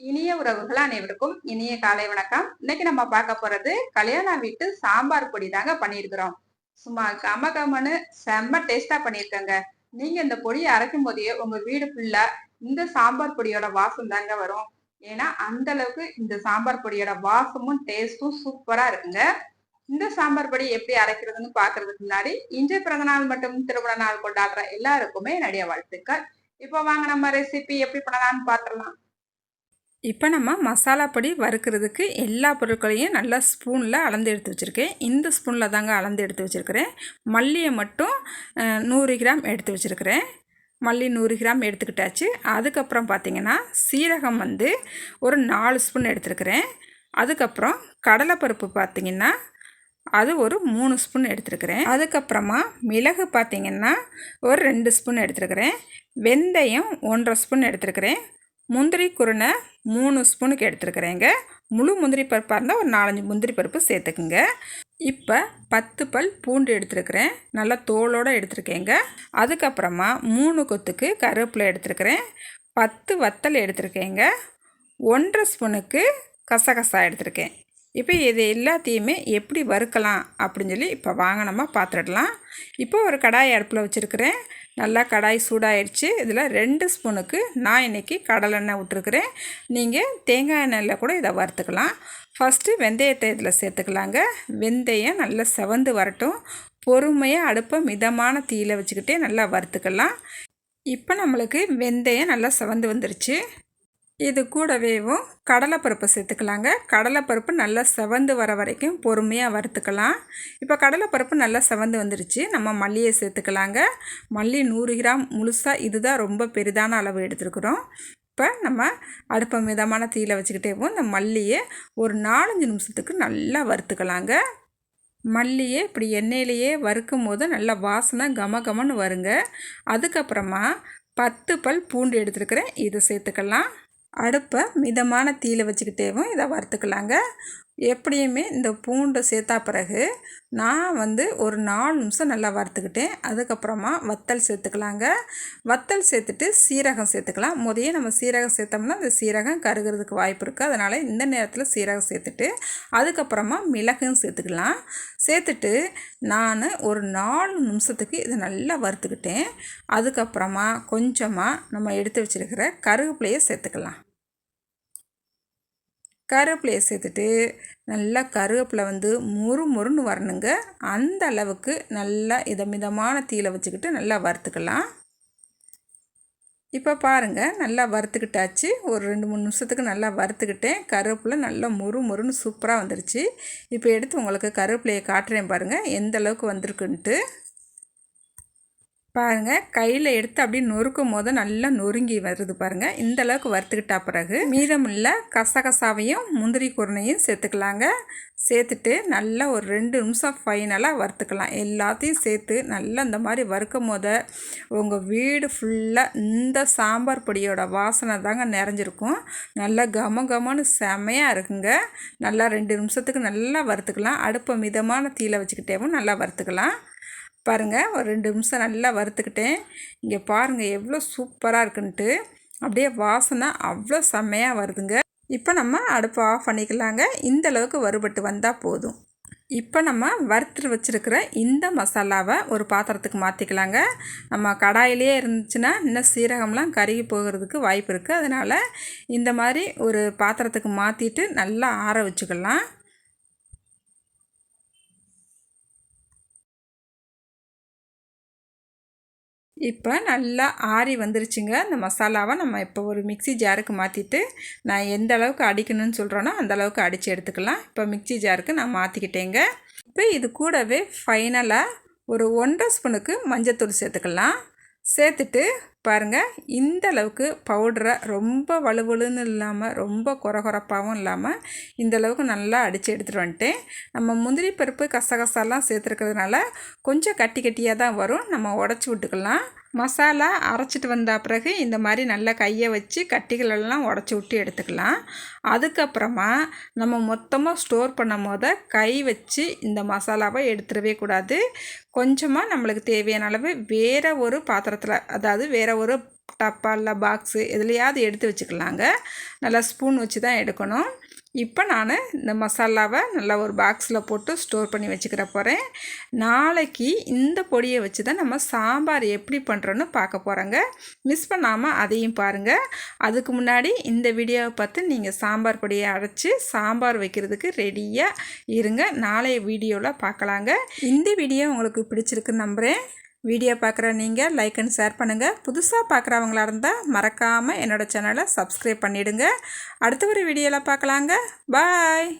இனிய உறவுகள் அனைவருக்கும் இனிய காலை வணக்கம். இன்னைக்கு நம்ம பார்க்க போறது கல்யாண வீட்டு சாம்பார் பொடி தாங்க பண்ணியிருக்கிறோம். சும்மா கம கமன்னு செம்ம டேஸ்டா பண்ணியிருக்கேங்க. நீங்க இந்த பொடியை அரைக்கும் போதே உங்க வீடு ஃபுல்லா இந்த சாம்பார் பொடியோட வாசம் தாங்க வரும். ஏன்னா அந்த அளவுக்கு இந்த சாம்பார் பொடியோட வாசமும் டேஸ்டும் சூப்பரா இருக்குங்க. இந்த சாம்பார் பொடி எப்படி அரைக்கிறதுன்னு பாக்குறதுக்கு முன்னாடி இன்றைய பிறந்த நாள் மற்றும் திருமண நாள் கொண்டாடுற எல்லாருக்குமே நிறைய வாழ்த்துக்கள். இப்போ வாங்க நம்ம ரெசிபி எப்படி பண்ணலாம்னு பாத்துடலாம். இப்போ நம்ம மசாலா பொடி வறுக்கிறதுக்கு எல்லா பொருட்களையும் நல்லா ஸ்பூனில் அளந்து எடுத்து வச்சுருக்கேன். இந்த ஸ்பூனில் தாங்க அளந்து எடுத்து வச்சுருக்கிறேன். மல்லியை மட்டும் 100 கிராம் எடுத்து வச்சுருக்கிறேன். மல்லி 100 கிராம் எடுத்துக்கிட்டாச்சு. அதுக்கப்புறம் பார்த்திங்கன்னா சீரகம் ஒரு 4 ஸ்பூன் எடுத்துருக்கிறேன். அதுக்கப்புறம் கடலைப்பருப்பு பார்த்திங்கன்னா அது ஒரு 3 ஸ்பூன் எடுத்துருக்கிறேன். அதுக்கப்புறமா மிளகு பார்த்திங்கன்னா ஒரு 2 ஸ்பூன் எடுத்துருக்கிறேன். வெந்தயம் 1.5 ஸ்பூன் எடுத்துருக்கிறேன். முந்திரி குருணை 3 ஸ்பூனுக்கு எடுத்துருக்குறேங்க. முழு முந்திரி பருப்பாக இருந்தால் ஒரு 4-5 முந்திரி பருப்பு சேர்த்துக்குங்க. இப்போ 10 பல் பூண்டு எடுத்துருக்கிறேன். நல்லா தோலோடு எடுத்துருக்கேங்க. அதுக்கப்புறமா 3 கொத்துக்கு கருவேப்பிலை எடுத்துருக்கிறேன். 10 வத்தல் எடுத்துருக்கேங்க. 1.5 ஸ்பூனுக்கு கசகசா எடுத்துருக்கேன். இப்போ இது எல்லாத்தையுமே எப்படி வறுக்கலாம் அப்படின்னு சொல்லி இப்போ வாங்க நம்ம பார்த்துடலாம். இப்போ ஒரு கடாய் அடுப்பில் வச்சுருக்கிறேன். நல்லா கடாய் சூடாயிடுச்சு. இதில் 2 ஸ்பூனுக்கு நான் இன்றைக்கி கடலெண்ணெய் விட்டுருக்குறேன். நீங்கள் தேங்காய் எண்ணெயில் கூட இதை வறுத்துக்கலாம். ஃபஸ்ட்டு வெந்தயத்தை இதில் சேர்த்துக்கலாங்க. வெந்தயம் நல்லா செவந்து வரட்டும். பொறுமையாக அடுப்பை மிதமான தீயில் வச்சுக்கிட்டே நல்லா வறுத்துக்கலாம். இப்போ நம்மளுக்கு வெந்தயம் நல்லா செவந்து வந்துருச்சு. இது கூடவேவும் கடலைப்பருப்பு சேர்த்துக்கலாங்க. கடலைப்பருப்பு நல்லா செவந்து வர வரைக்கும் பொறுமையாக வறுத்துக்கலாம். இப்போ கடலைப்பருப்பு நல்லா செவந்து வந்துருச்சு. நம்ம மல்லியை சேர்த்துக்கலாங்க. மல்லி 100 கிராம் முழுசாக, இதுதான் ரொம்ப பெரிதான அளவு எடுத்துருக்குறோம். இப்போ நம்ம அடுப்பை மிதமான தீயில் வச்சுக்கிட்டேவும் இந்த மல்லியை ஒரு 4-5 நிமிஷத்துக்கு நல்லா வறுத்துக்கலாங்க. மல்லியை இப்படி எண்ணெயிலேயே வறுக்கும் போது நல்லா வாசனை கம கமன்னு வருங்க. அதுக்கப்புறமா 10 பல் பூண்டு எடுத்துருக்கிறேன். இதை சேர்த்துக்கலாம். அடுப்பை மிதமான தீயில் வச்சுக்கிட்டேவும் இதை வறுத்துக்கலாங்க. எப்படியுமே இந்த பூண்டை சேர்த்தா பிறகு நான் ஒரு 4 நிமிஷம் நல்லா வறுத்துக்கிட்டேன். அதுக்கப்புறமா வத்தல் சேர்த்துக்கலாங்க. வத்தல் சேர்த்துட்டு சீரகம் சேர்த்துக்கலாம். முதல்ல நம்ம சீரகம் சேர்த்தோம்னா அந்த சீரகம் கருகிறதுக்கு வாய்ப்பு இருக்குது. அதனால் இந்த நேரத்தில் சீரகம் சேர்த்துட்டு அதுக்கப்புறமா மிளகும் சேர்த்துக்கலாம். சேர்த்துட்டு நான் ஒரு 4 நிமிஷத்துக்கு இதை நல்லா வறுத்துக்கிட்டேன். அதுக்கப்புறமா கொஞ்சமாக நம்ம எடுத்து வச்சுருக்கிற கருவேப்பிலையை சேர்த்துக்கலாம். கருவேப்பிலையை சேர்த்துட்டு நல்லா கருவேப்பிலை முறுமுறுன்னு வரணுங்க. அந்த அளவுக்கு நல்லா இதை மிதமான தீயில் வச்சுக்கிட்டு நல்லா வறுத்துக்கலாம். இப்போ பாருங்கள், நல்லா வறுத்துக்கிட்டாச்சு. ஒரு 2-3 நிமிஷத்துக்கு நல்லா வறுத்துக்கிட்டேன். கருவேப்பிலை நல்லா முறுமுறுன்னு சூப்பராக வந்துருச்சு. இப்போ எடுத்து உங்களுக்கு கருவேப்பிலையை காட்டுறேன் பாருங்கள் எந்த அளவுக்கு வந்திருக்குன்ட்டு. பாருங்கள், கையில் எடுத்து அப்படியே நொறுக்கும் போது நல்லா நொறுங்கி வருது பாருங்கள். இந்த அளவுக்கு வறுத்துக்கிட்டா பிறகு மீதமுள்ள கசகசாவையும் முந்திரி குருணையும் சேர்த்துக்கலாங்க. சேர்த்துட்டு நல்லா ஒரு 2 நிமிஷம் ஃபைனலாக வறுத்துக்கலாம். எல்லாத்தையும் சேர்த்து நல்லா இந்த மாதிரி வறுக்கும் போது உங்கள் வீடு ஃபுல்லாக இந்த சாம்பார் பொடியோட வாசனை தாங்க நிறைஞ்சிருக்கும். நல்லா கம கமன்னு செமையாக இருக்குங்க. நல்லா 2 நிமிஷத்துக்கு நல்லா வறுத்துக்கலாம். அடுப்பை மிதமான தீயில் வச்சுக்கிட்டேவும் நல்லா வறுத்துக்கலாம். பாருங்கள், ஒரு 2 நிமிஷம் நல்லா வறுத்துக்கிட்டேன். இங்கே பாருங்கள் எவ்வளோ சூப்பராக இருக்குன்ட்டு. அப்படியே வாசனை அவ்வளோ செம்மையாக வருதுங்க. இப்போ நம்ம அடுப்பை ஆஃப் பண்ணிக்கலாங்க. இந்த அளவுக்கு வறுபட்டு வந்தால் போதும். இப்போ நம்ம வறுத்து வச்சுருக்கிற இந்த மசாலாவை ஒரு பாத்திரத்துக்கு மாற்றிக்கலாங்க. நம்ம கடாயிலே இருந்துச்சுன்னா இன்னும் சீரகம்லாம் கருகி போகிறதுக்கு வாய்ப்பு இருக்குது. அதனால் இந்த மாதிரி ஒரு பாத்திரத்துக்கு மாற்றிட்டு நல்லா ஆற வச்சுக்கலாம். இப்போ நல்லா ஆறி வந்துருச்சுங்க. இந்த மசாலாவை நம்ம இப்போ ஒரு மிக்ஸி ஜாருக்கு மாற்றிட்டு நான் எந்த அளவுக்கு அடிக்கணும்னு சொல்கிறேனோ அந்த அளவுக்கு அடித்து எடுத்துக்கலாம். இப்போ மிக்ஸி ஜாருக்கு நான் மாற்றிக்கிட்டேங்க. இப்போ இது கூடவே ஃபைனலாக ஒரு 1.5 ஸ்பூனுக்கு மஞ்சத்தூள் சேர்த்துக்கலாம். சேர்த்துட்டு பாருங்கள், இந்த அளவுக்கு பவுடரை ரொம்ப வலுவலுன்னு இல்லாமல் ரொம்ப கொரகொரப்பாகவும் இல்லாமல் இந்த அளவுக்கு நல்லா அடித்து எடுத்துகிட்டு வந்துட்டேன். நம்ம முந்திரி பருப்பு கசகசாலாம் சேர்த்துருக்கிறதுனால கொஞ்சம் கட்டி கட்டியாக தான் வரும். நம்ம உடச்சி விட்டுக்கலாம். மசாலா அரைச்சிட்டு வந்த பிறகு இந்த மாதிரி நல்லா கையை வச்சு கட்டிகளெல்லாம் உடச்சி விட்டு எடுத்துக்கலாம். அதுக்கப்புறமா நம்ம மொத்தமாக ஸ்டோர் பண்ணும் போது கை வச்சு இந்த மசாலாவை எடுத்துடவே கூடாது. கொஞ்சமாக நம்மளுக்கு தேவையான அளவு வேறு ஒரு பாத்திரத்தில், அதாவது வேறு ஒரு டப்பா இல்லை பாக்ஸு எதுலையாவது எடுத்து வச்சுக்கலாங்க. நல்லா ஸ்பூன் வச்சு தான் எடுக்கணும். இப்போ நான் இந்த மசாலாவை நல்லா ஒரு பாக்ஸில் போட்டு ஸ்டோர் பண்ணி வச்சுக்கிற போகிறேன். நாளைக்கு இந்த பொடியை வச்சு தான் நம்ம சாம்பார் எப்படி பண்ணுறோன்னு பார்க்க போகிறோங்க. மிஸ் பண்ணாமல் அதையும் பாருங்கள். அதுக்கு முன்னாடி இந்த வீடியோவை பார்த்து நீங்கள் சாம்பார் பொடியை அரைச்சி சாம்பார் வைக்கிறதுக்கு ரெடியாக இருங்க. நாளைய வீடியோவில் பார்க்கலாங்க. இந்த வீடியோ உங்களுக்கு பிடிச்சிருக்குன்னு நம்புகிறேன். வீடியோ பார்க்குற நீங்கள் லைக் அண்ட் ஷேர் பண்ணுங்கள். புதுசாக பார்க்குறவங்களா இருந்தால் மறக்காமல் என்னோடய சேனலை சப்ஸ்கிரைப் பண்ணிவிடுங்க. அடுத்த ஒரு வீடியோவில் பார்க்கலாங்க. பாய்.